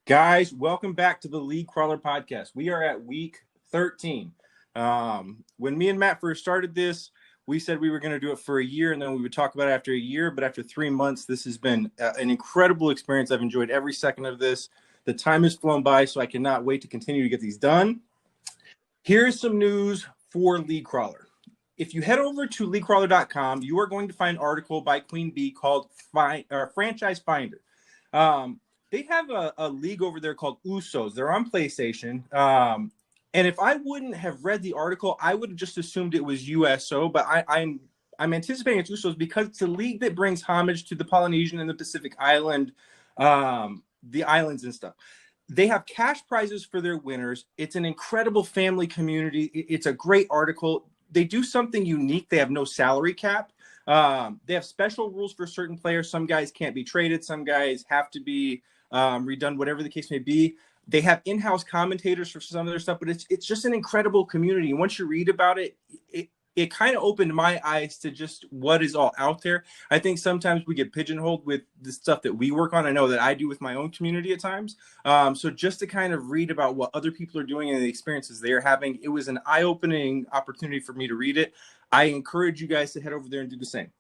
Guys, welcome back to the League Crawler podcast. We are at week 13. When me and Matt first started this, we said we were going to do it for a year, and then we would talk about it after a year. But after 3 months, this has been an incredible experience. I've enjoyed every second of this. The time has flown by, so I cannot wait to continue to get these done. Here's some news for League Crawler. If you head over to leaguecrawler.com, you are going to find an article by Queen Bee called Franchise Finder. They have a league over there called Usos. They're on PlayStation. And if I wouldn't have read the article, I would have just assumed it was USO. But I'm anticipating it's Usos because it's a league that brings homage to the Polynesian and the Pacific Island, the islands and stuff. They have cash prizes for their winners. It's an incredible family community. It's a great article. They do something unique. They have no salary cap. They have special rules for certain players. Some guys can't be traded. Some guys have to be redone, whatever the case may be. They have in-house commentators for some of their stuff, but it's just an incredible community. And once you read about it, it kind of opened my eyes to just what is all out there. I think sometimes we get pigeonholed with the stuff that we work on. I know that I do with my own community at times. So just to kind of read about what other people are doing and the experiences they're having, it was an eye-opening opportunity for me to read it. I encourage you guys to head over there and do the same.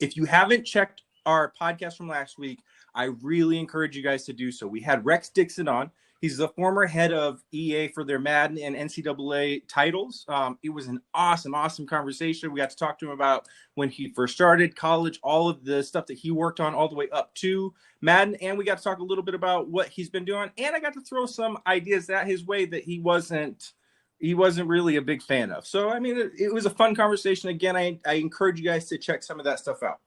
If you haven't checked our podcast from last week, I really encourage you guys to do so. We had Rex Dixon on. He's the former head of EA for their Madden and NCAA titles. It was an awesome conversation. We got to talk to him about when he first started college, all of the stuff that he worked on all the way up to Madden. And we got to talk a little bit about what he's been doing. And I got to throw some ideas at his way that he wasn't really a big fan of. So, I mean, it was a fun conversation. Again, I encourage you guys to check some of that stuff out.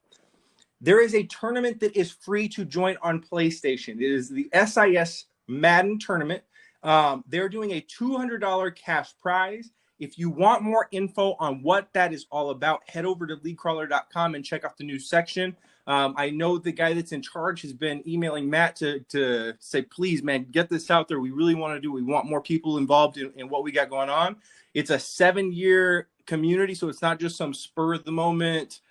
There is a tournament that is free to join on PlayStation. It is the SIS Madden tournament. They're doing a $200 cash prize. If you want more info on what that is all about, head over to leaguecrawler.com and check out the news section. I know the guy that's in charge has been emailing Matt to say, please, man, get this out there. We really want to do. We want more people involved in what we got going on. It's a 7-year community, so it's not just some spur of the moment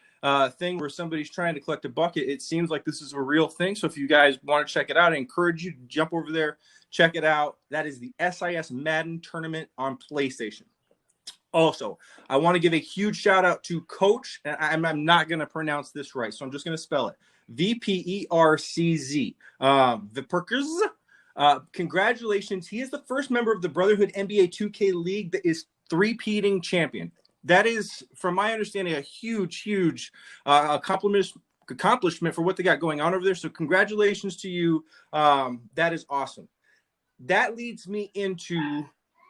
thing where somebody's trying to collect a bucket. It seems like this is a real thing. So if you guys want to check it out, I encourage you to jump over there, check it out. That is the SIS Madden tournament on PlayStation. Also, I want to give a huge shout out to Coach, and I'm not going to pronounce this right, so I'm just going to spell it. VPERCZ. Viperkers. Congratulations. He is the first member of the Brotherhood NBA 2K League that is three-peating champion. That is, from my understanding, a huge accomplishment for what they got going on over there. So congratulations to you. That is awesome. That leads me into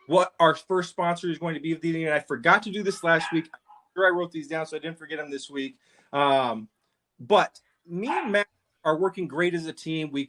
what our first sponsor is going to be of the evening. And I forgot to do this last week. I'm sure I wrote these down, so I didn't forget them this week. But me and Matt are working great as a team. We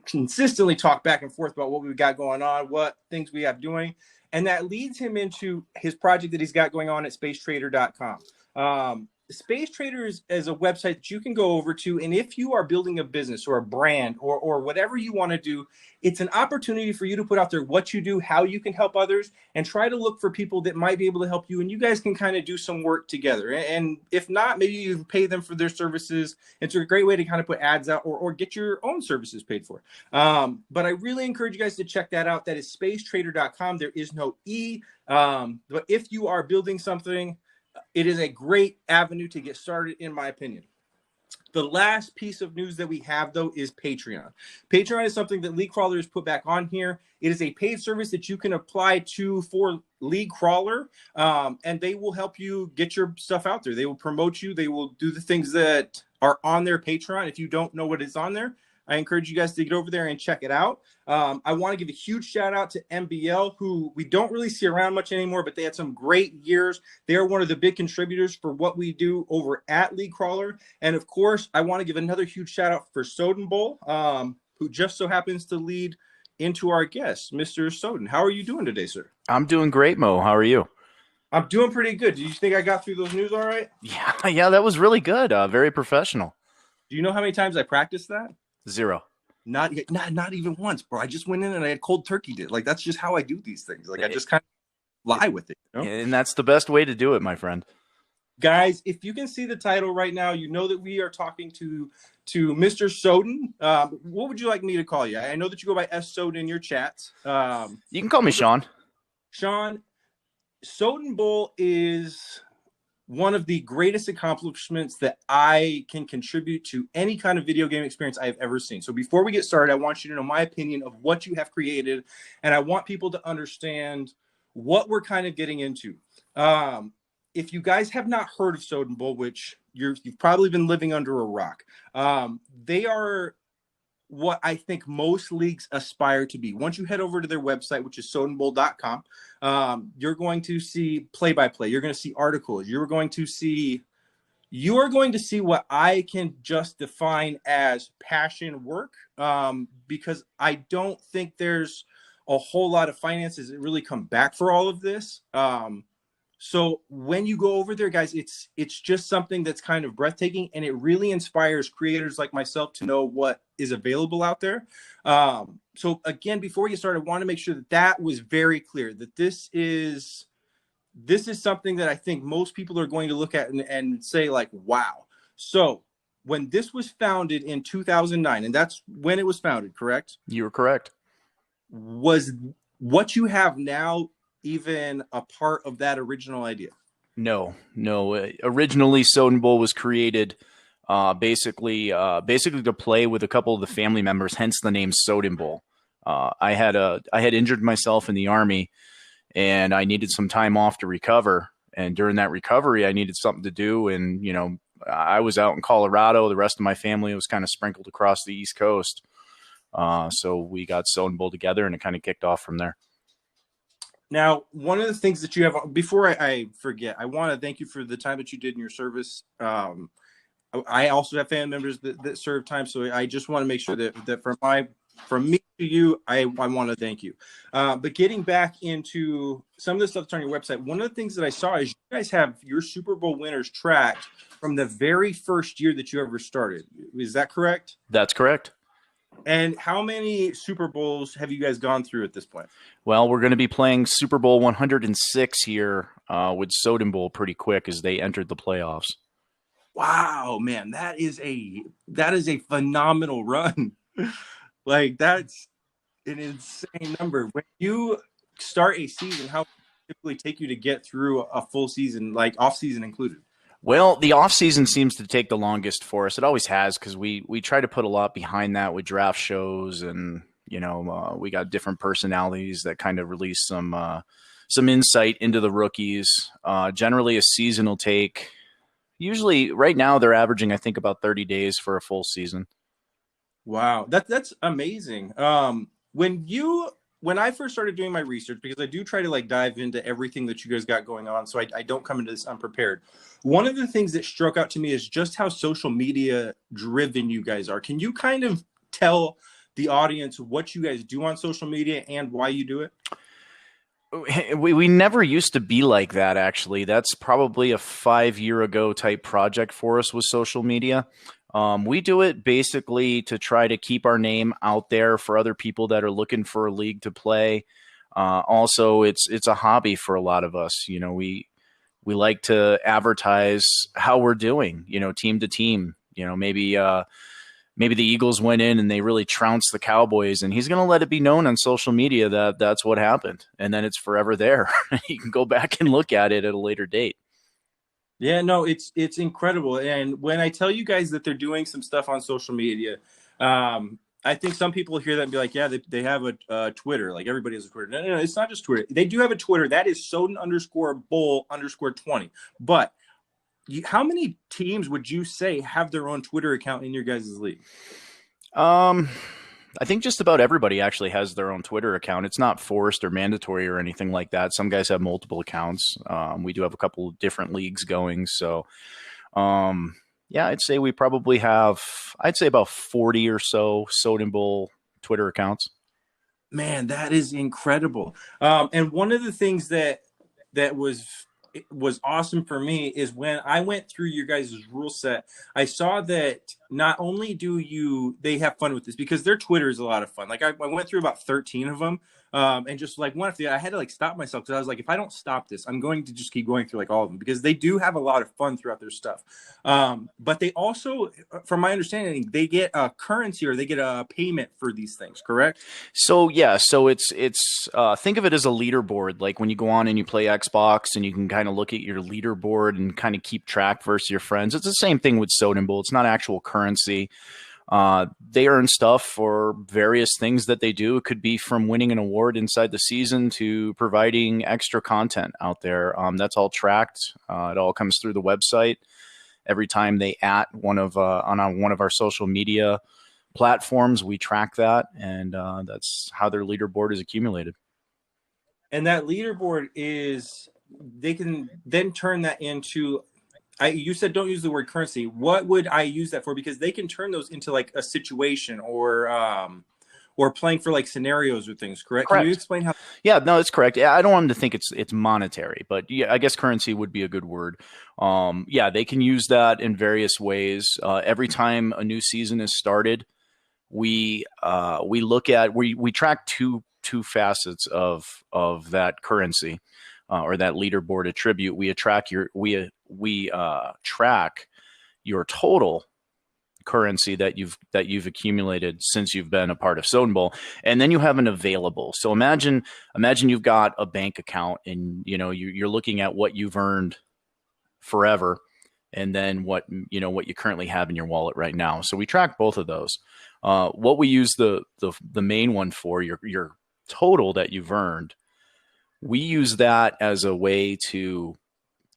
consistently talk back and forth about what we've got going on, what things we have doing. And that leads him into his project that he's got going on at spacetradr.com. Space Tradr is a website that you can go over to, and if you are building a business or a brand or whatever you want to do, it's an opportunity for you to put out there what you do, how you can help others, and try to look for people that might be able to help you, and you guys can kind of do some work together. And if not, maybe you pay them for their services. It's a great way to kind of put ads out or get your own services paid for. But I really encourage you guys to check that out. That is spacetradr.com. There is no E. But if you are building something, it is a great avenue to get started, in my opinion. The last piece of news that we have, though, is Patreon. Patreon is something that League Crawler has put back on here. It is a paid service that you can apply to for League Crawler, and they will help you get your stuff out there. They will promote you. They will do the things that are on their Patreon. If you don't know what is on there, I encourage you guys to get over there and check it out. I want to give a huge shout out to MBL, who we don't really see around much anymore, but they had some great years. They are one of the big contributors for what we do over at League Crawler. And of course, I want to give another huge shout out for Soden Bowl, who just so happens to lead into our guest, Mr. Soden. How are you doing today, sir? I'm doing great, Mo. How are you? I'm doing pretty good. Do you think I got through those news all right? Yeah, that was really good. Very professional. Do you know how many times I practiced that? 0. Not even once, bro. I just went in and I had cold turkey it. Like, that's just how I do these things. Like, I just kind of lie with it. You know? And that's the best way to do it, my friend. Guys, if you can see the title right now, you know that we are talking to Mr. Soden. What would you like me to call you? I know that you go by S Soden in your chats. You can call me Shawn. Shawn, Soden Bowl is one of the greatest accomplishments that I can contribute to any kind of video game experience I've ever seen. So before we get started, I want you to know my opinion of what you have created, and I want people to understand what we're kind of getting into. If you guys have not heard of Soden Bowl, which you've probably been living under a rock, they are what I think most leagues aspire to be. Once you head over to their website, which is sodenbowl.com, you're going to see play-by-play. You're going to see articles. You are going to see what I can just define as passion work, because I don't think there's a whole lot of finances that really come back for all of this. So when you go over there, guys, it's just something that's kind of breathtaking, and it really inspires creators like myself to know what is available out there. So again, before we get started, I want to make sure that was very clear, that this is something that I think most people are going to look at and say like, wow. So when this was founded in 2009, and that's when it was founded, correct? You were correct. Was what you have now even a part of that original idea? No. Originally, Soden Bowl was created basically to play with a couple of the family members, hence the name Soden Bowl. I had injured myself in the Army, and I needed some time off to recover. And during that recovery, I needed something to do. And, I was out in Colorado. The rest of my family was kind of sprinkled across the East Coast. So we got Soden Bowl together, and it kind of kicked off from there. Now, one of the things that you have, before I forget, I want to thank you for the time that you did in your service. I also have family members that serve time, so I just want to make sure that from me to you, I want to thank you. But getting back into some of the stuff that's on your website, one of the things that I saw is you guys have your Super Bowl winners tracked from the very first year that you ever started. Is that correct? That's correct. And how many Super Bowls have you guys gone through at this point? Well, we're going to be playing Super Bowl 106 here with Soden Bowl pretty quick as they entered the playoffs. Wow, man, that is a phenomenal run. Like, that's an insane number. When you start a season, how long does it typically take you to get through a full season, like off season included? Well, the off season seems to take the longest for us. It always has, because we try to put a lot behind that with draft shows, and we got different personalities that kind of release some insight into the rookies. Generally, a season will take, usually right now they're averaging, I think, about 30 days for a full season. Wow, that's amazing. When I first started doing my research, because I do try to like dive into everything that you guys got going on, so I don't come into this unprepared. One of the things that struck out to me is just how social media driven you guys are. Can you kind of tell the audience what you guys do on social media and why you do it? We never used to be like that, actually. That's probably a 5-year ago type project for us with social media. We do it basically to try to keep our name out there for other people that are looking for a league to play. Also, it's a hobby for a lot of us. We like to advertise how we're doing, team to team. Maybe the Eagles went in and they really trounced the Cowboys, and he's going to let it be known on social media that that's what happened. And then it's forever there. You can go back and look at it at a later date. Yeah, no, it's incredible. And when I tell you guys that they're doing some stuff on social media, I think some people hear that and be like, yeah, they have a Twitter. Like, everybody has a Twitter. No, it's not just Twitter. They do have a Twitter. That is Soden_Bowl_20. But how many teams would you say have their own Twitter account in your guys' league? I think just about everybody actually has their own Twitter account. It's not forced or mandatory or anything like that. Some guys have multiple accounts. We do have a couple of different leagues going. So, yeah, I'd say we probably have, about 40 or so Soden Bowl Twitter accounts. Man, that is incredible. And one of the things that was awesome for me is when I went through your guys' rule set, I saw that not only do they have fun with this, because their Twitter is a lot of fun. Like, I went through about 13 of them. And just like one after the other, I had to like stop myself because I was like, if I don't stop this, I'm going to just keep going through like all of them because they do have a lot of fun throughout their stuff. But they also, from my understanding, they get a currency or they get a payment for these things, correct? So yeah, so it's think of it as a leaderboard. Like when you go on and you play Xbox, and you can kind of look at your leaderboard and kind of keep track versus your friends. It's the same thing with Soden Bowl. It's not actual currency. They earn stuff for various things that they do. It could be from winning an award inside the season to providing extra content out there. That's all tracked. It all comes through the website. Every time they at one of on one of our social media platforms, we track that, and that's how their leaderboard is accumulated. And that leaderboard is, they can then turn that into, you said don't use the word currency. What would I use that for? Because they can turn those into like a situation or playing for like scenarios or things, correct? Can you explain how? Yeah, no, it's correct. Yeah, I don't want them to think it's monetary, but yeah, I guess currency would be a good word. Yeah, they can use that in various ways. Every time a new season is started, we look at, we track two facets of that currency or that leaderboard attribute. We track your total currency that you've accumulated since you've been a part of Soden Bowl, and then you have an available. So imagine you've got a bank account, and you're looking at what you've earned forever, and then what you currently have in your wallet right now. So we track both of those. What we use the main one for, your total that you've earned, we use that as a way to,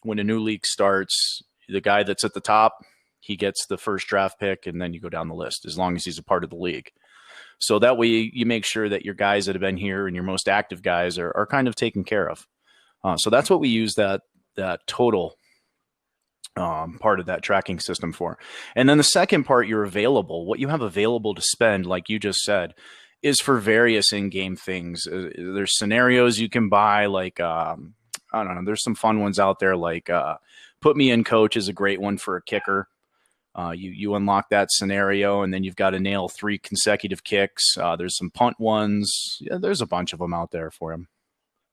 when a new league starts, the guy that's at the top, he gets the first draft pick, and then you go down the list as long as he's a part of the league. So that way you make sure that your guys that have been here and your most active guys are kind of taken care of. So that's what we use that total part of that tracking system for. And then the second part, you're available. What you have available to spend, like you just said, is for various in-game things. There's scenarios you can buy, like I don't know. There's some fun ones out there, like Put Me In Coach is a great one for a kicker. You unlock that scenario, and then you've got to nail 3 consecutive kicks. There's some punt ones. Yeah, there's a bunch of them out there for him.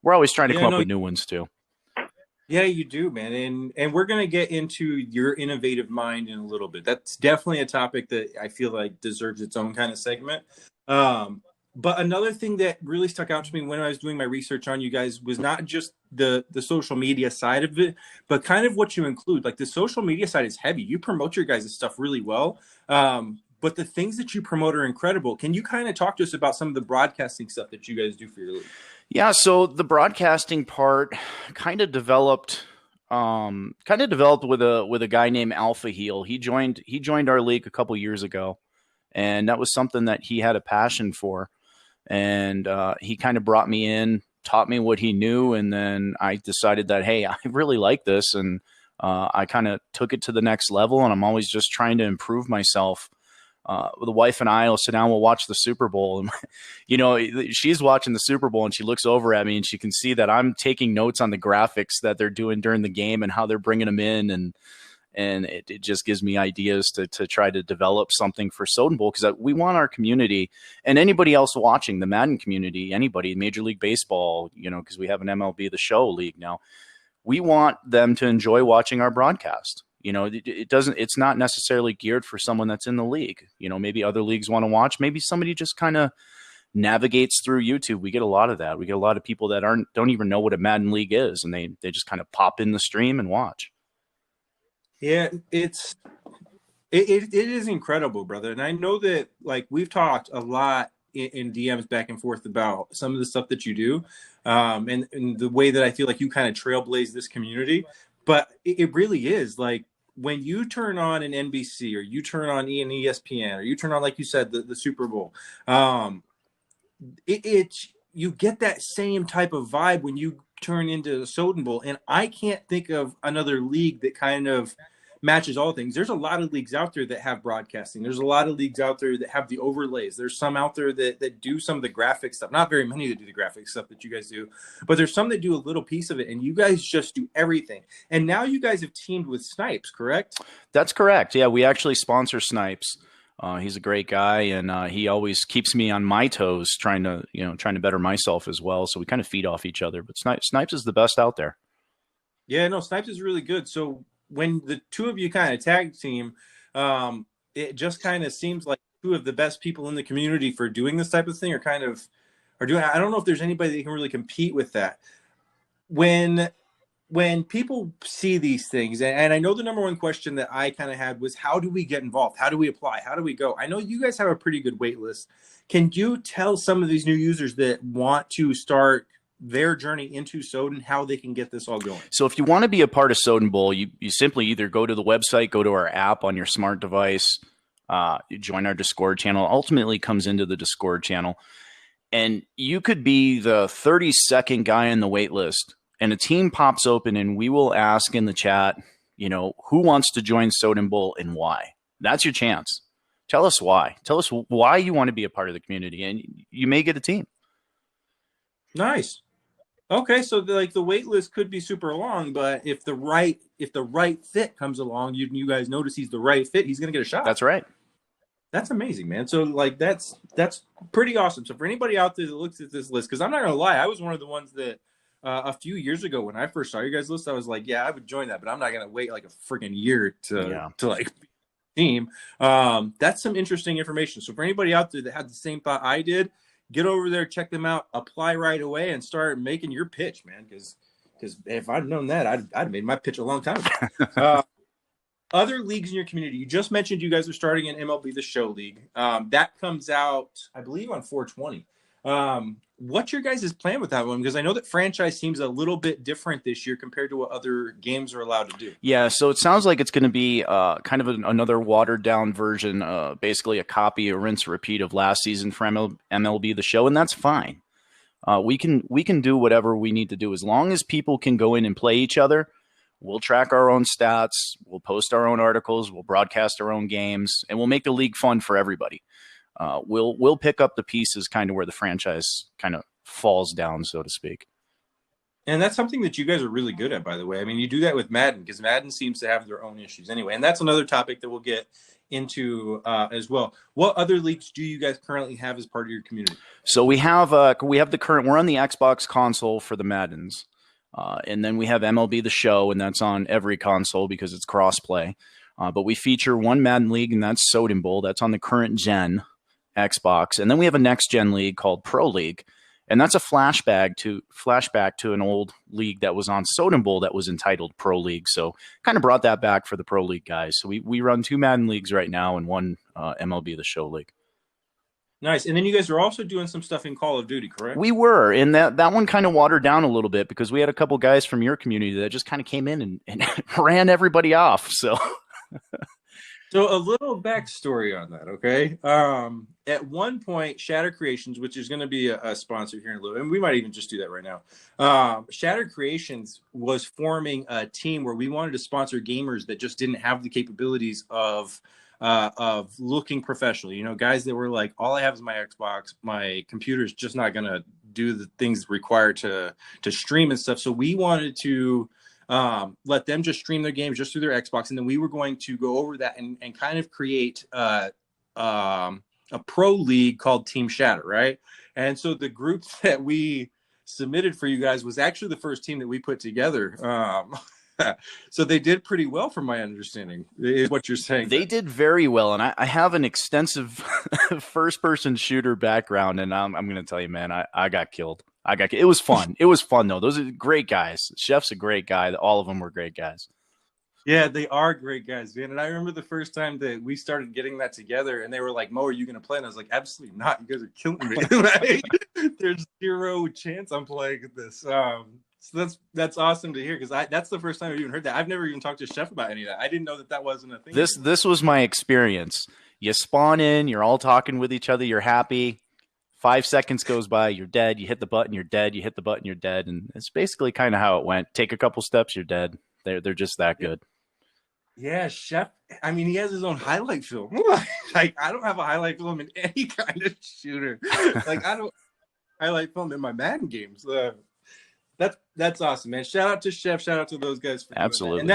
We're always trying to come up with new ones too. Yeah, you do, man. And we're going to get into your innovative mind in a little bit. That's definitely a topic that I feel like deserves its own kind of segment. But another thing that really stuck out to me when I was doing my research on you guys was not just the social media side of it, but kind of what you include. Like the social media side is heavy. You promote your guys' stuff really well. But the things that you promote are incredible. Can you kind of talk to us about some of the broadcasting stuff that you guys do for your league? Yeah, so the broadcasting part kind of developed with a guy named Alpha Heel. He joined our league a couple years ago, and that was something that he had a passion for. And he kind of brought me in, taught me what he knew, and then I decided that, hey, I really like this, and I kind of took it to the next level, and I'm always just trying to improve myself. The wife and I will sit down, we'll watch the Super Bowl, and she's watching the Super Bowl, and she looks over at me, and she can see that I'm taking notes on the graphics that they're doing during the game and how they're bringing them in, and it just gives me ideas to try to develop something for Soden Bowl, because we want our community and anybody else watching, the Madden community, anybody, Major League Baseball, because we have an MLB The Show league now, we want them to enjoy watching our broadcast. It's not necessarily geared for someone that's in the league. Maybe other leagues want to watch. Maybe somebody just kind of navigates through YouTube. We get a lot of that. We get a lot of people that don't even know what a Madden League is, and they just kind of pop in the stream and watch. Yeah, it is incredible, brother. And I know that like we've talked a lot in DMs back and forth about some of the stuff that you do, and the way that I feel like you kind of trailblaze this community. But it really is like when you turn on an NBC or you turn on ESPN or you turn on, like you said, the Super Bowl, you get that same type of vibe when you turn into the Soden Bowl. And I can't think of another league that kind of matches all things. There's a lot of leagues out there that have broadcasting. There's a lot of leagues out there that have the overlays. There's some out there that do some of the graphic stuff. Not very many that do the graphic stuff that you guys do, but there's some that do a little piece of it, and you guys just do everything. And now you guys have teamed with Snipes, correct? That's correct. Yeah, we actually sponsor Snipes. He's a great guy, and he always keeps me on my toes, trying to better myself as well. So we kind of feed off each other. But Snipes is the best out there. Yeah, no, Snipes is really good. So when the two of you kind of tag team, it just kind of seems like two of the best people in the community for doing this type of thing are doing. I don't know if there's anybody that can really compete with that. When people see these things, and I know the number one question that I kind of had was, how do we get involved? How do we apply? How do we go? I know you guys have a pretty good wait list. Can you tell some of these new users that want to start their journey into Soden how they can get this all going? So if you want to be a part of Soden Bowl, you simply either go to the website, go to our app on your smart device, you join our Discord channel. Ultimately comes into the Discord channel, and you could be the 32nd guy in the wait list, and a team pops open, and we will ask in the chat, who wants to join Soden Bowl and why. That's your chance. Tell us why. Tell us why you want to be a part of the community, and you may get a team. Nice. Okay, so the wait list could be super long, but if the right fit comes along, you guys notice he's the right fit, he's gonna get a shot. That's right. That's amazing, man. So that's pretty awesome. So for anybody out there that looks at this list, because I'm not gonna lie, I was one of the ones that a few years ago when I first saw your guys' list, I was like, yeah, I would join that, but I'm not gonna wait like a freaking year to like team. That's some interesting information. So for anybody out there that had the same thought I did, get over there, check them out, apply right away, and start making your pitch, man. Because if I'd known that, I'd have made my pitch a long time ago. Other leagues in your community, you just mentioned you guys are starting an MLB The Show league. That comes out, I believe, on 420. What's your guys' plan with that one? Because I know that franchise seems a little bit different this year compared to what other games are allowed to do. Yeah, so it sounds like it's going to be kind of another watered-down version, basically a copy, a rinse, repeat of last season for MLB The Show, and that's fine. We can do whatever we need to do as long as people can go in and play each other. We'll track our own stats. We'll post our own articles. We'll broadcast our own games, and we'll make the league fun for everybody. We'll pick up the pieces kind of where the franchise kind of falls down, so to speak. And that's something that you guys are really good at, by the way. I mean, you do that with Madden because Madden seems to have their own issues anyway. And that's another topic that we'll get into as well. What other leagues do you guys currently have as part of your community? So we have the current, we're on the Xbox console for the Maddens. And then we have MLB The Show, and that's on every console because it's cross-play. But we feature one Madden League, and that's Soden Bowl. That's on the current gen Xbox. And then we have a next-gen league called Pro League, and that's a flashback to an old league that was on Soden Bowl that was entitled Pro League. So kind of brought that back for the Pro League guys. So we run two Madden Leagues right now and one MLB The Show league. Nice. And then you guys are also doing some stuff in Call of Duty, correct? We were, and that one kind of watered down a little bit because we had a couple guys from your community that just kind of came in and ran everybody off. So a little backstory on that, okay? At one point, Shatter Creations, which is going to be a sponsor here in a little, and we might even just do that right now. Shatter Creations was forming a team where we wanted to sponsor gamers that just didn't have the capabilities of looking professional. You know, guys that were like, all I have is my Xbox, my computer's just not going to do the things required to stream and stuff. So we wanted to let them just stream their games just through their Xbox, and then we were going to go over that and kind of create a pro league called Team Shatter, right? And so the group that we submitted for you guys was actually the first team that we put together. So they did pretty well, from my understanding, is what you're saying. They did very well, and I have an extensive first-person shooter background, and I'm going to tell you, man, I got killed. It was fun. It was fun, though. Those are great guys. Chef's a great guy. All of them were great guys. Yeah, they are great guys, man. And I remember the first time that we started getting that together, and they were like, Mo, are you going to play? And I was like, absolutely not. You guys are killing me. Right? There's zero chance I'm playing this. So that's awesome to hear, because that's the first time I've even heard that. I've never even talked to Chef about any of that. I didn't know that wasn't a thing. This was my experience. You spawn in, you're all talking with each other, you're happy. 5 seconds goes by, you're dead. You hit the button, you're dead. You hit the button, you're dead. And it's basically kind of how it went. Take a couple steps, you're dead. They're just that good. Yeah, Chef. I mean, he has his own highlight film. Like, I don't have a highlight film in any kind of shooter. Like, I don't highlight film in my Madden games. That's awesome, man. Shout out to Chef. Shout out to those guys. Absolutely. And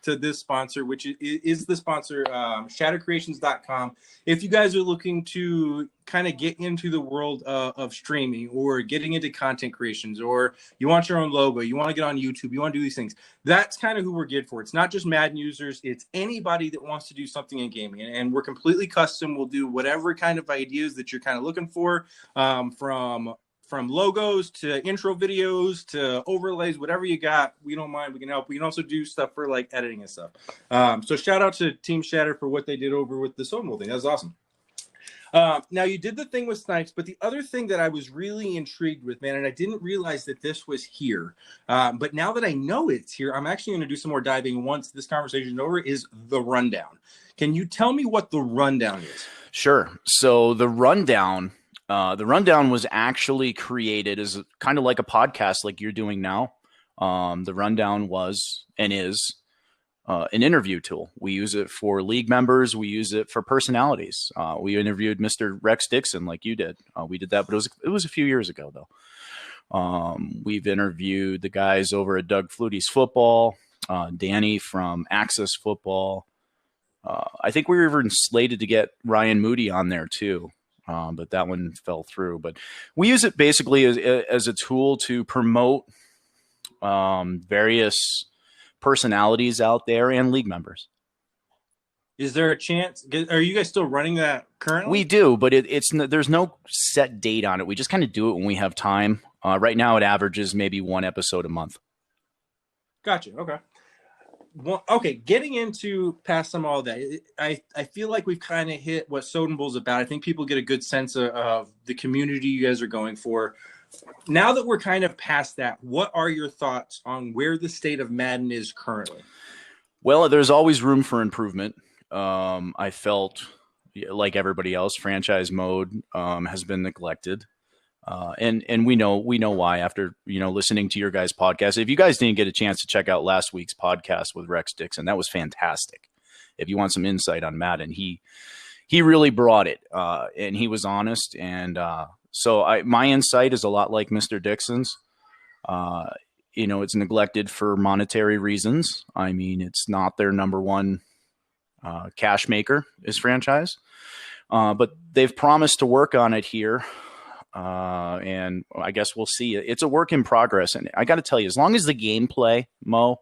to this sponsor, which is the sponsor, shattercreations.com. If you guys are looking to kind of get into the world of streaming or getting into content creations, or you want your own logo, you want to get on YouTube, you want to do these things, that's kind of who we're good for. It's not just Madden users, it's anybody that wants to do something in gaming. And we're completely custom. We'll do whatever kind of ideas that you're kind of looking for, from logos to intro videos to overlays, whatever you got, we don't mind. We can help. We can also do stuff for like editing and stuff. So shout out to Team Shatter for what they did over with the Soden Bowl thing. That was awesome. Now you did the thing with Snipes, but the other thing that I was really intrigued with, man, and I didn't realize that this was here, but now that I know it's here, I'm actually going to do some more diving once this conversation is over, is the rundown. Can you tell me what the rundown is? Sure. So the rundown was actually created as kind of like a podcast like you're doing now. The rundown was and is an interview tool. We use it for league members. We use it for personalities. We interviewed Mr. Rex Dixon like you did. We did that, but it was a few years ago, though. We've interviewed the guys over at Doug Flutie's Football, Danny from Access Football. I think we were even slated to get Ryan Moody on there, too. But that one fell through. But we use it basically as a tool to promote various personalities out there and league members. Is there a chance? Are you guys still running that currently? We do, but there's no set date on it. We just kind of do it when we have time. Right now, it averages maybe one episode a month. Gotcha. Okay. Well, okay, getting into past some all that, I feel like we've kind of hit what Soden Bowl is about. I think people get a good sense of the community you guys are going for. Now that we're kind of past that, what are your thoughts on where the state of Madden is currently? Well, there's always room for improvement. I felt like everybody else, franchise mode has been neglected. And we know why after, listening to your guys' podcast. If you guys didn't get a chance to check out last week's podcast with Rex Dixon, that was fantastic. If you want some insight on Madden, he really brought it, and he was honest. And so my insight is a lot like Mr. Dixon's. It's neglected for monetary reasons. I mean, it's not their number one cash maker is franchise, but they've promised to work on it here. And I guess we'll see. It's a work in progress. And I got to tell you, as long as the gameplay, Mo,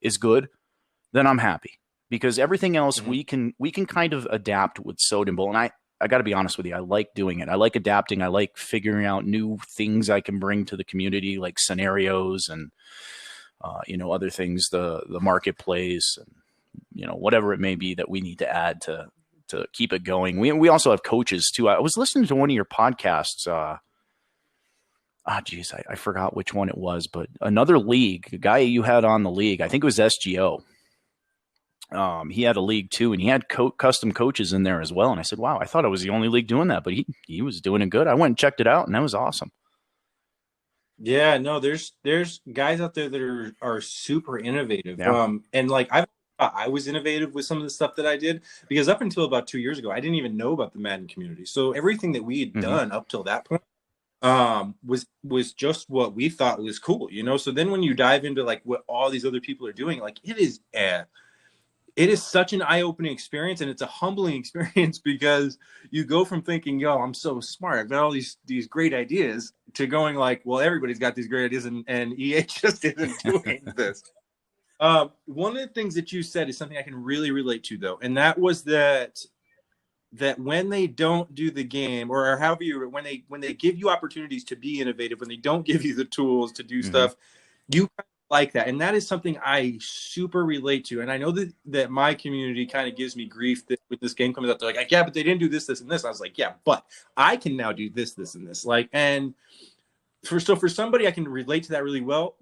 is good, then I'm happy, because everything else we can kind of adapt with Soden Bowl. And I got to be honest with you, I like doing it. I like adapting. I like figuring out new things I can bring to the community, like scenarios and, other things, the marketplace and, whatever it may be that we need to add to keep it going. We also have coaches too. I was listening to one of your podcasts. I forgot which one it was, but another league, a guy you had on the league, I think it was SGO. He had a league too, and he had custom coaches in there as well. And I said, wow, I thought I was the only league doing that, but he was doing it good. I went and checked it out, and that was awesome. Yeah, no, there's guys out there that are super innovative. Yeah. And like I was innovative with some of the stuff that I did, because up until about 2 years ago, I didn't even know about the Madden community. So everything that we had done up till that point was just what we thought was cool, So then when you dive into like what all these other people are doing, like it is such an eye-opening experience, and it's a humbling experience, because you go from thinking, yo, I'm so smart, I've got all these great ideas, to going like, well, everybody's got these great ideas, and EA just isn't doing this. One of the things that you said is something I can really relate to, though, and that was that when they don't do the game, or however when they give you opportunities to be innovative, when they don't give you the tools to do stuff, you like that. And that is something I super relate to. And I know that my community kind of gives me grief that with this game comes out, they're like, yeah, but they didn't do this, this, and this. I was like, yeah, but I can now do this, this, and this. Like, and for somebody I can relate to that really well.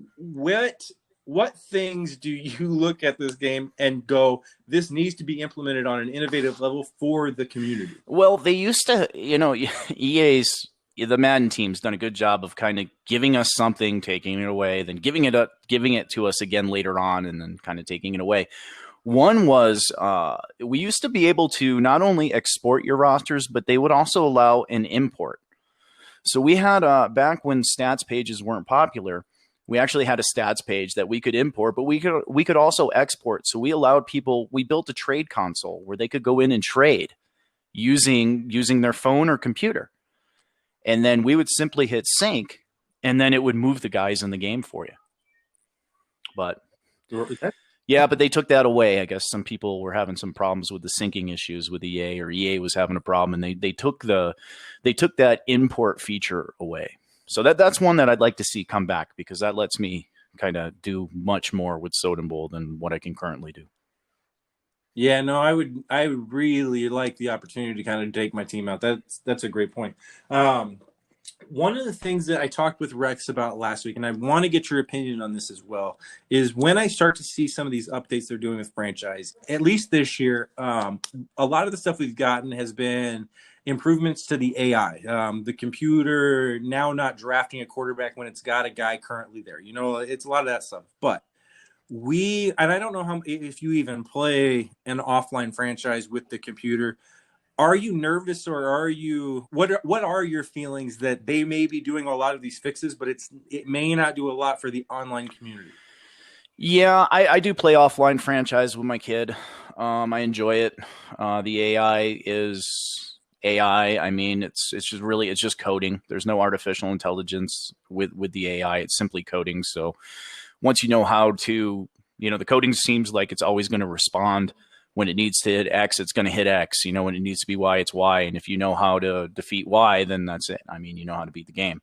What things do you look at this game and go, this needs to be implemented on an innovative level for the community? Well, they used to, the Madden team's done a good job of kind of giving us something, taking it away, then giving it to us again later on, and then kind of taking it away. One was we used to be able to not only export your rosters, but they would also allow an import. So we had back when stats pages weren't popular, We actually had a stats page that we could import, but we could also export. So we allowed people. We built a trade console where they could go in and trade using their phone or computer, and then we would simply hit sync, and then it would move the guys in the game for you. But yeah, but they took that away. I guess some people were having some problems with the syncing issues with EA, or EA was having a problem, and they took that import feature away. So that's one that I'd like to see come back, because that lets me kind of do much more with Soden Bowl than what I can currently do. Yeah, no, I would really like the opportunity to kind of take my team out. That's a great point. One of the things that I talked with Rex about last week, and I want to get your opinion on this as well, is when I start to see some of these updates they're doing with franchise, at least this year, a lot of the stuff we've gotten has been improvements to the AI. The computer now not drafting a quarterback when it's got a guy currently there. It's a lot of that stuff. But and I don't know if you even play an offline franchise with the computer. Are you nervous, or are you what are your feelings that they may be doing a lot of these fixes, but it may not do a lot for the online community? Yeah, I do play offline franchise with my kid. I enjoy it. The AI is AI. I mean, it's just coding. There's no artificial intelligence with the AI. It's simply coding. So once you know how to, the coding seems like it's always going to respond. When it needs to hit X, it's going to hit X. When it needs to be Y, it's Y. And if you know how to defeat Y, then that's it. I mean, you know how to beat the game.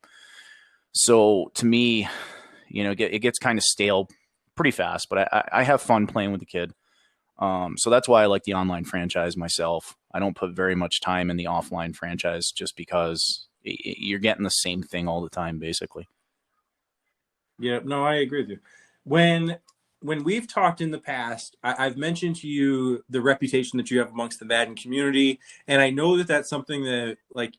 So to me, it gets kind of stale pretty fast, but I have fun playing with the kid. So that's why I like the online franchise myself. I don't put very much time in the offline franchise, just because you're getting the same thing all the time, basically. Yeah, no, I agree with you. When we've talked in the past, I've mentioned to you the reputation that you have amongst the Madden community, and I know that that's something that, like,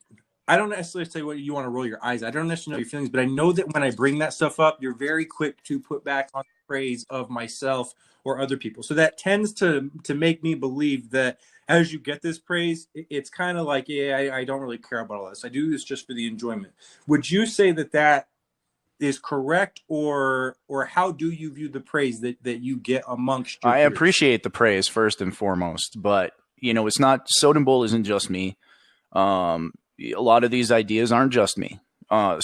I don't necessarily say what you want to roll your eyes. I don't necessarily know your feelings, but I know that when I bring that stuff up, you're very quick to put back on the praise of myself or other people. So that tends to make me believe that as you get this praise, it's kind of like, yeah, I don't really care about all this. I do this just for the enjoyment. Would you say that is correct, or how do you view the praise that you get amongst your I peers? appreciate the praise first and foremost, but it's not, Soden Bowl isn't just me. A lot of these ideas aren't just me. A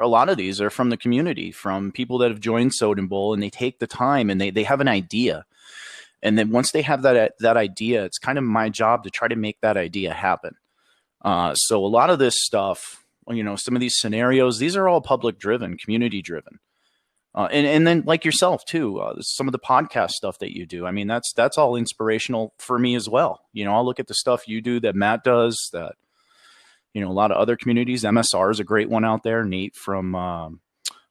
lot of these are from the community, from people that have joined Soden Bowl, and they take the time and they have an idea. And then once they have that idea, it's kind of my job to try to make that idea happen. So a lot of this stuff, some of these scenarios, these are all public driven, community driven. And then, like yourself too, some of the podcast stuff that you do. I mean, that's all inspirational for me as well. I'll look at the stuff you do, that Matt does, that, a lot of other communities. MSR is a great one out there. Nate from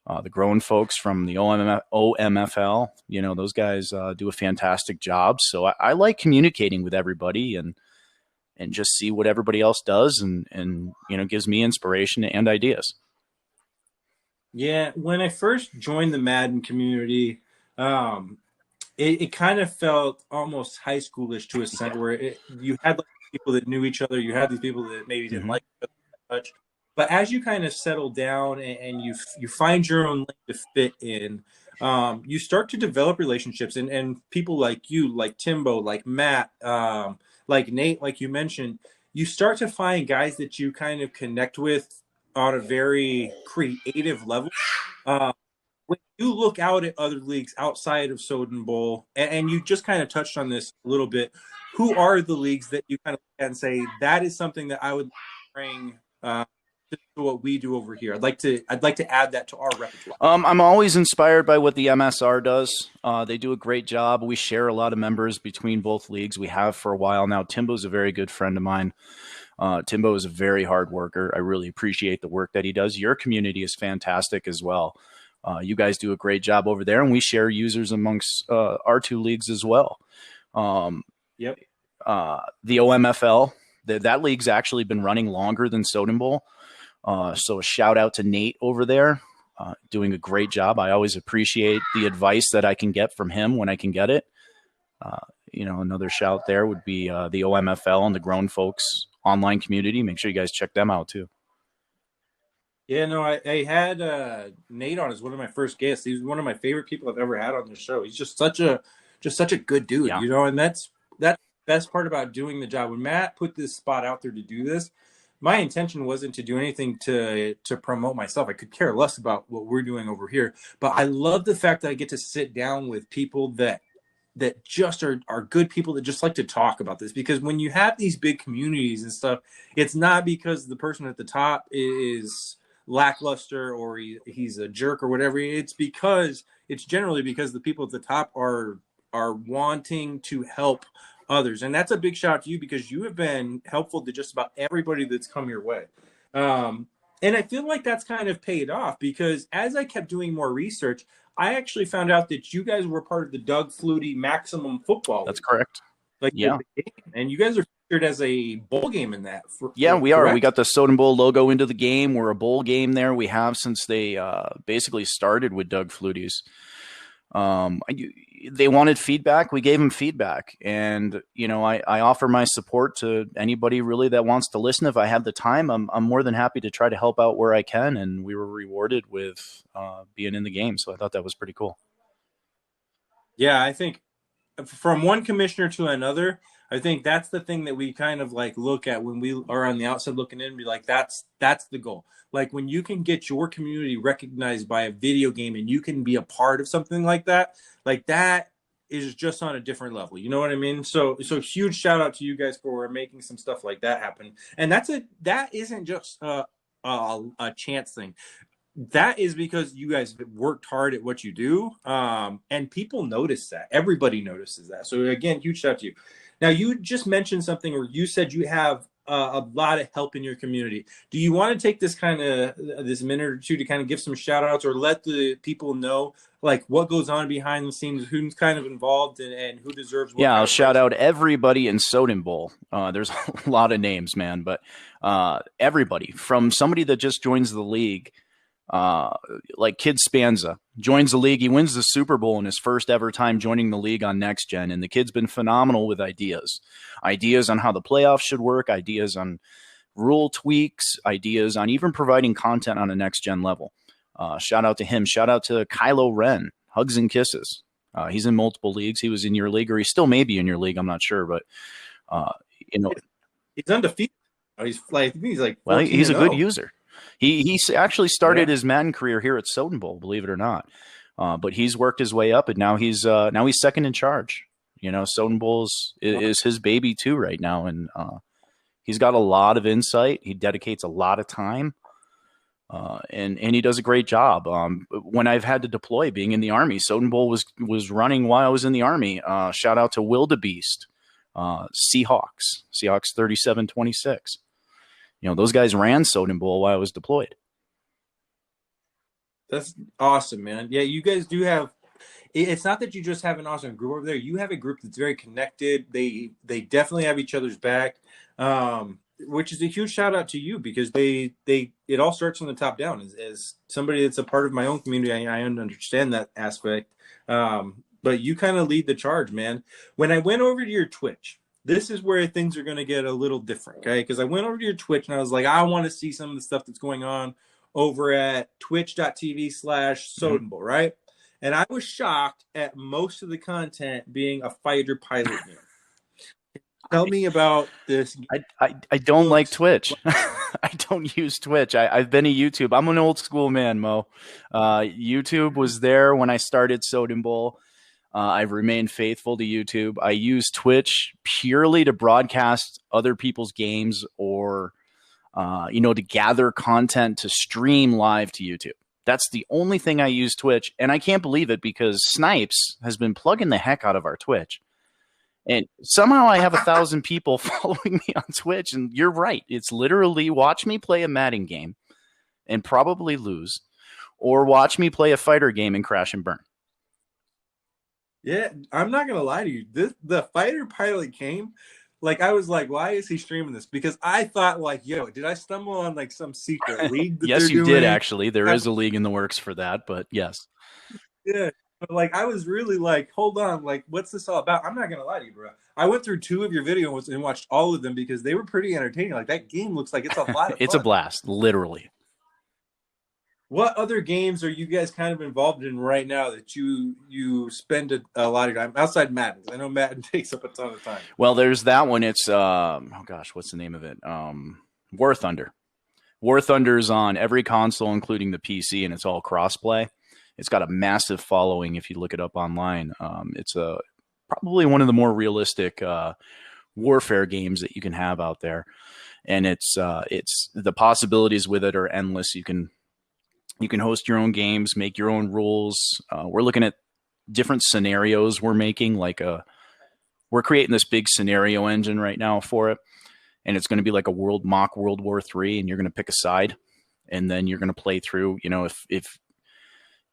the grown folks from the OMFL, those guys do a fantastic job. So I like communicating with everybody and just see what everybody else does, and gives me inspiration and ideas. Yeah, when I first joined the Madden community, it kind of felt almost high schoolish to a sense, where you had like people that knew each other, you had these people that maybe didn't like each other that much. But as you kind of settle down and you find your own lane to fit in, you start to develop relationships, and people like you, like Timbo, like Matt, like Nate, like you mentioned, you start to find guys that you kind of connect with on a very creative level. When you look out at other leagues outside of Soden Bowl, and you just kind of touched on this a little bit, who are the leagues that you kind of look at and say, that is something that I would bring to what we do over here? I'd like to add that to our repertoire. I'm always inspired by what the MSR does. They do a great job. We share a lot of members between both leagues. We have for a while now. Timbo's a very good friend of mine. Timbo is a very hard worker. I really appreciate the work that he does. Your community is fantastic as well. You guys do a great job over there, and we share users amongst our two leagues as well. Yep. The OMFL, that league's actually been running longer than Soden Bowl. So a shout out to Nate over there, doing a great job. I always appreciate the advice that I can get from him when I can get it. Another shout there would be the OMFL and the Grown Folks online community. Make sure you guys check them out too. Yeah, no, I had Nate on as one of my first guests. He's one of my favorite people I've ever had on the show. He's just such a good dude, Yeah, and that's the best part about doing the job. When Matt put this spot out there to do this, my intention wasn't to do anything to promote myself. I could care less about what we're doing over here. But I love the fact that I get to sit down with people that just are good people that just like to talk about this, because when you have these big communities and stuff, it's not because the person at the top is lackluster or he's a jerk or whatever. It's generally because the people at the top are wanting to help others, and that's a big shout out to you, because you have been helpful to just about everybody that's come your way. um, and I feel like that's kind of paid off, because as I kept doing more research, I actually found out that you guys were part of the Doug Flutie Maximum Football that's League, correct. like Yeah. the game, and you guys are featured as a bowl game in that. Yeah, we are. We Correct? got the Soden Bowl logo into the game. We're a bowl game there. We have since they basically started with Doug Flutie's. They wanted feedback. We gave them feedback. And, I offer my support to anybody really that wants to listen. If I have the time, I'm more than happy to try to help out where I can. And we were rewarded with being in the game. So I thought that was pretty cool. Yeah, I think from one commissioner to another, I think that's the thing that we kind of like look at when we are on the outside looking in and be like, that's the goal. Like when you can get your community recognized by a video game and you can be a part of something like that is just on a different level. You know what I mean? So huge shout out to you guys for making some stuff like that happen. And that isn't just a chance thing. That is because you guys worked hard at what you do, and people notice that. Everybody notices that. So again, huge shout out to you. Now, you just mentioned something where you said you have a lot of help in your community. Do you want to take this this minute or two to kind of give some shout outs, or let the people know like what goes on behind the scenes, who's kind of involved, and who deserves what? Yeah, I'll shout out everybody in Soden Bowl. There's a lot of names, man, but everybody from somebody that just joins the league. Like Kid Spanza joins the league. He wins the Super Bowl in his first ever time joining the league on Next Gen. And the kid's been phenomenal with ideas on how the playoffs should work, ideas on rule tweaks, ideas on even providing content on a Next Gen level. Shout out to him. Shout out to Kylo Ren. Hugs and kisses. He's in multiple leagues. He was in your league, or he still may be in your league. I'm not sure, but he's undefeated. He's like, well, he's a good 0. User. He actually started his Madden career here at Soden Bowl, believe it or not. But he's worked his way up, and now he's second in charge. Soden Bowl is his baby too right now, and he's got a lot of insight. He dedicates a lot of time, and he does a great job. When I've had to deploy, being in the Army, Soden Bowl was running while I was in the Army. Shout out to Wildebeest, Seahawks 3726. Those guys ran Soden Bowl while I was deployed. That's awesome, man. Yeah, you guys do have. It's not that you just have an awesome group over there. You have a group that's very connected. They definitely have each other's back, which is a huge shout out to you, because it all starts from the top down. As somebody that's a part of my own community, I understand that aspect. But you kind of lead the charge, man. When I went over to your Twitch, this is where things are going to get a little different, okay? Because I went over to your Twitch and I was like, I want to see some of the stuff that's going on over at twitch.tv/Soden Bowl, right? And I was shocked at most of the content being a fighter pilot game. Tell me about this. I don't like Twitch. I don't use Twitch. I've been a YouTube. I'm an old school man, Mo. YouTube was there when I started Soden Bowl. I've remained faithful to YouTube. I use Twitch purely to broadcast other people's games, or, to gather content to stream live to YouTube. That's the only thing I use Twitch. And I can't believe it, because Snipes has been plugging the heck out of our Twitch. And somehow I have 1,000 people following me on Twitch. And you're right. It's literally watch me play a Madden game and probably lose, or watch me play a fighter game and crash and burn. Yeah, I'm not gonna lie to you. The fighter pilot came, like I was like, why is he streaming this? Because I thought like, yo, did I stumble on like some secret league? Yes, you did actually. There is a league in the works for that, but yes. Yeah, but like I was really like, hold on, like what's this all about? I'm not gonna lie to you, bro. I went through 2 of your videos and watched all of them because they were pretty entertaining. Like that game looks like it's a lot of fun. It's a blast, literally. What other games are you guys kind of involved in right now that you spend a lot of time outside Madden? I know Madden takes up a ton of time. Well, there's that one. It's oh gosh, what's the name of it? War Thunder. War Thunder's on every console, including the PC, and it's all crossplay. It's got a massive following if you look it up online. It's probably one of the more realistic warfare games that you can have out there, and it's the possibilities with it are endless. You can host your own games, make your own rules. We're looking at different scenarios we're making. We're creating this big scenario engine right now for it, and it's going to be like a mock World War III, and you're going to pick a side, and then you're going to play through. You know,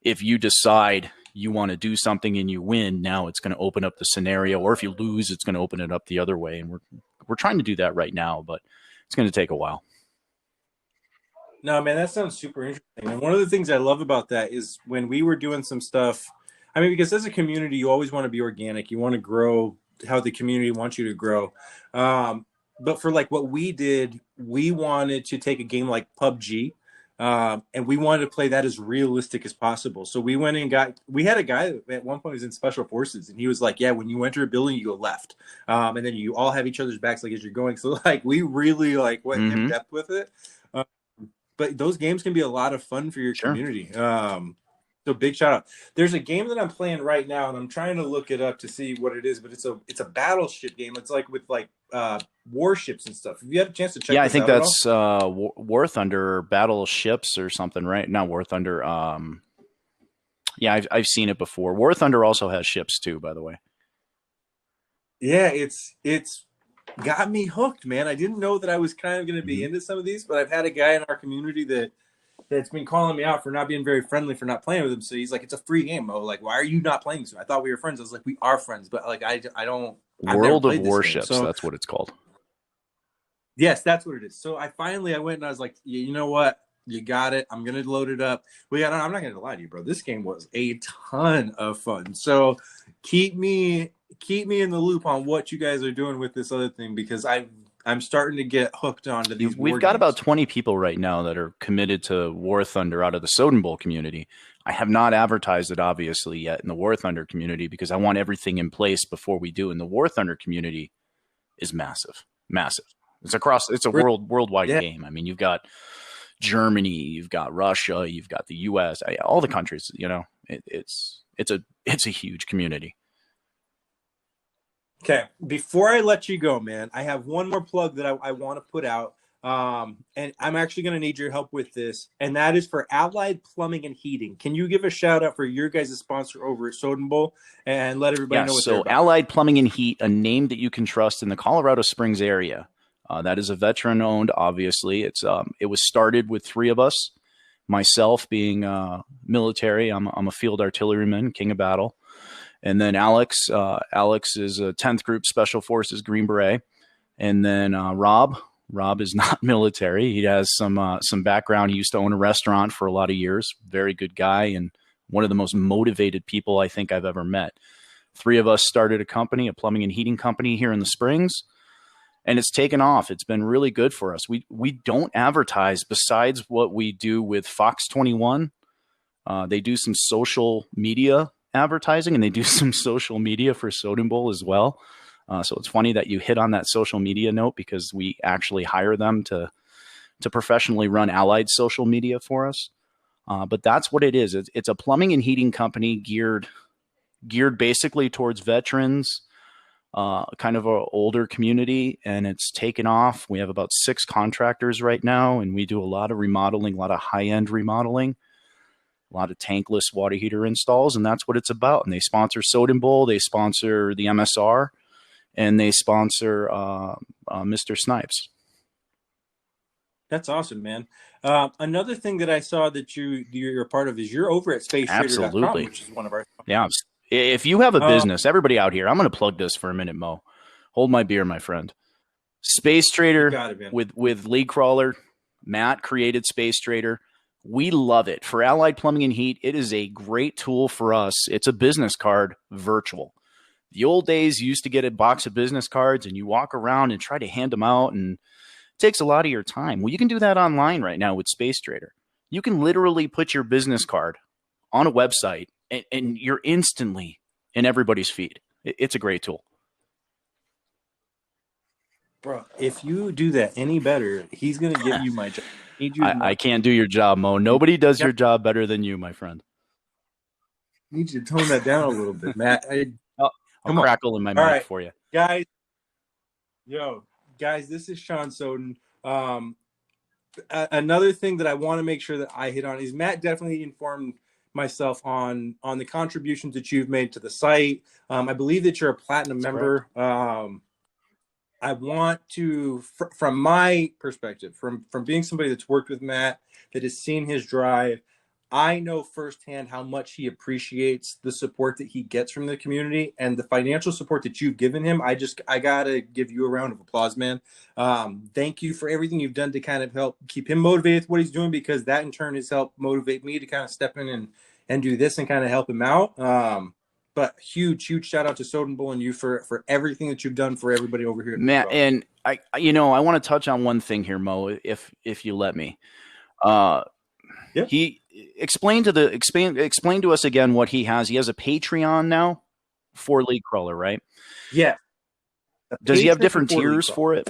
if you decide you want to do something and you win, now it's going to open up the scenario, or if you lose, it's going to open it up the other way. And we're trying to do that right now, but it's going to take a while. No, man, that sounds super interesting. And one of the things I love about that is when we were doing some stuff, I mean, because as a community, you always want to be organic. You want to grow how the community wants you to grow. But for like what we did, we wanted to take a game like PUBG, and we wanted to play that as realistic as possible. So we went and we had a guy that at one point was in special forces, and he was like, yeah, when you enter a building, you go left. And then you all have each other's backs like as you're going. So like we really like went in depth with it. But those games can be a lot of fun for your community. So big shout out. There's a game that I'm playing right now, and I'm trying to look it up to see what it is. But it's a battleship game. It's like with like warships and stuff. Have you had a chance to check? Yeah, I think that's War Thunder Battleships or something, right? Not War Thunder. Yeah, I've seen it before. War Thunder also has ships too, by the way. Yeah, it's got me hooked, man. I didn't know that I was kind of going to be into some of these, but I've had a guy in our community that's been calling me out for not being very friendly for not playing with him. So he's like, it's a free game. Oh, like, why are you not playing this? I thought we were friends. I was like, we are friends, but like, I don't. World of Warships. So, that's what it's called. Yes, that's what it is. So I went and I was like, you know what? You got it. I'm going to load it up. I'm not going to lie to you, bro. This game was a ton of fun. So keep me in the loop on what you guys are doing with this other thing, because I'm starting to get hooked onto these. We've got about 20 people right now that are committed to War Thunder out of the Soden Bowl community. I have not advertised it obviously yet in the War Thunder community because I want everything in place before we do. And the War Thunder community is massive. It's a worldwide game. I mean, you've got Germany, you've got Russia, you've got the US, all the countries, you know, it's a huge community. Okay, before I let you go, man, I have one more plug that I want to put out, and I'm actually going to need your help with this, and that is for Allied Plumbing and Heating. Can you give a shout out for your guys' sponsor over at Soden Bowl and let everybody know what they're about? Allied Plumbing and Heat, a name that you can trust in the Colorado Springs area. That is a veteran-owned, obviously. It was started with three of us, myself being military. I'm a field artilleryman, king of battle. And then Alex is a 10th Group Special Forces Green Beret. And then Rob is not military. He has some background. He used to own a restaurant for a lot of years. Very good guy and one of the most motivated people I think I've ever met. Three of us started a plumbing and heating company here in the Springs. And it's taken off. It's been really good for us. We don't advertise besides what we do with Fox 21. They do some social media advertising, and they do some social media for Soden Bowl as well. So it's funny that you hit on that social media note because we actually hire them to professionally run Allied social media for us. But that's what it is. It's a plumbing and heating company geared basically towards veterans, kind of an older community, and it's taken off. We have about 6 contractors right now, and we do a lot of remodeling, a lot of high-end remodeling, a lot of tankless water heater installs, and that's what it's about. And they sponsor Soden Bowl, they sponsor the MSR, and they sponsor Mr. Snipes. That's awesome, man. Another thing that I saw that you're a part of is you're over at SpaceTrader.com, which is one of our. Yeah. If you have a business, everybody out here, I'm going to plug this for a minute, Mo. Hold my beer, my friend. Space Trader with League Crawler. Matt created Space Trader. We love it. For Allied Plumbing and Heat, it is a great tool for us. It's a business card virtual. The old days, you used to get a box of business cards and you walk around and try to hand them out, and it takes a lot of your time. Well, you can do that online right now with Space Trader. You can literally put your business card on a website and you're instantly in everybody's feed. It's a great tool. Bro, if you do that any better, he's going to give you my job. I can't do your job, Mo. Nobody does your job better than you, my friend. Need you to tone that down a little bit, Matt. I'll crackle in my mic for you. Guys, this is Shawn Soden. Another thing that I want to make sure that I hit on is Matt definitely informed myself on the contributions that you've made to the site. I believe that you're a platinum member. I want to, from my perspective, from being somebody that's worked with Matt, that has seen his drive, I know firsthand how much he appreciates the support that he gets from the community and the financial support that you've given him. I gotta give you a round of applause, man. Thank you for everything you've done to kind of help keep him motivated with what he's doing, because that in turn has helped motivate me to kind of step in and do this and kind of help him out. But huge shout out to Soden Bowl and you for everything that you've done for everybody over here. Matt, and I want to touch on one thing here, Mo, if you let me. He explain to us again what he has. He has a Patreon now for League Crawler, right? Yeah. Does he have different tiers for it?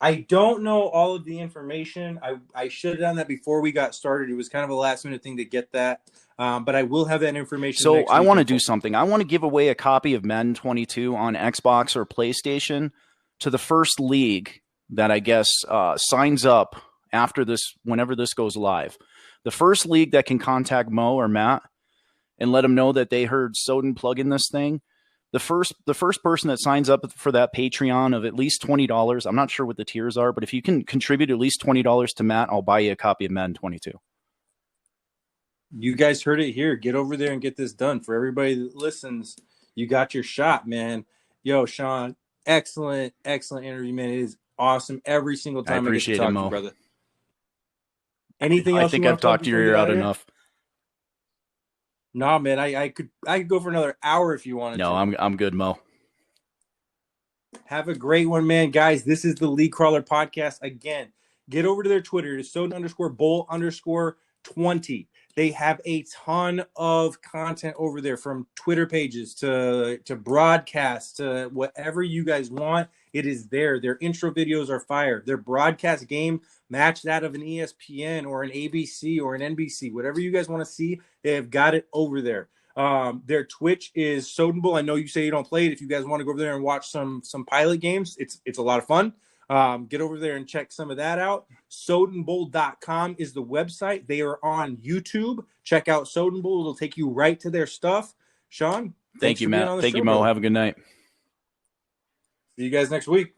I don't know all of the information. I should have done that before we got started. It was kind of a last minute thing to get that. But I will have that information. So I want to do something. I want to give away a copy of Madden 22 on Xbox or PlayStation to the first league that I guess signs up after this, whenever this goes live. The first league that can contact Mo or Matt and let them know that they heard Soden plug in this thing. The first person that signs up for that Patreon of at least $20, I'm not sure what the tiers are, but if you can contribute at least $20 to Matt, I'll buy you a copy of Madden 22. You guys heard it here. Get over there and get this done. For everybody that listens, you got your shot, man. Yo, Shawn, excellent interview, man. It is awesome every single time I get to talk to you, brother. Anything else? I think I've talked your ear out enough. Nah, man, I could go for another hour if you wanted to. No, I'm good, Mo. Have a great one, man. Guys, this is the League Crawler podcast. Again, get over to their Twitter. It's Soden_Bowl_20. They have a ton of content over there, from Twitter pages to broadcasts to whatever you guys want. It is there. Their intro videos are fire. Their broadcast game, match that of an ESPN or an ABC or an NBC, whatever you guys want to see, they have got it over there. Their Twitch is Soden Bowl. I know you say you don't play it. If you guys want to go over there and watch some pilot games, it's a lot of fun. Get over there and check some of that out. SodenBowl.com is the website. They are on YouTube. Check out Soden Bowl. It'll take you right to their stuff. Shawn, thank you, Matt. Thank you, Mo. Have a good night. See you guys next week.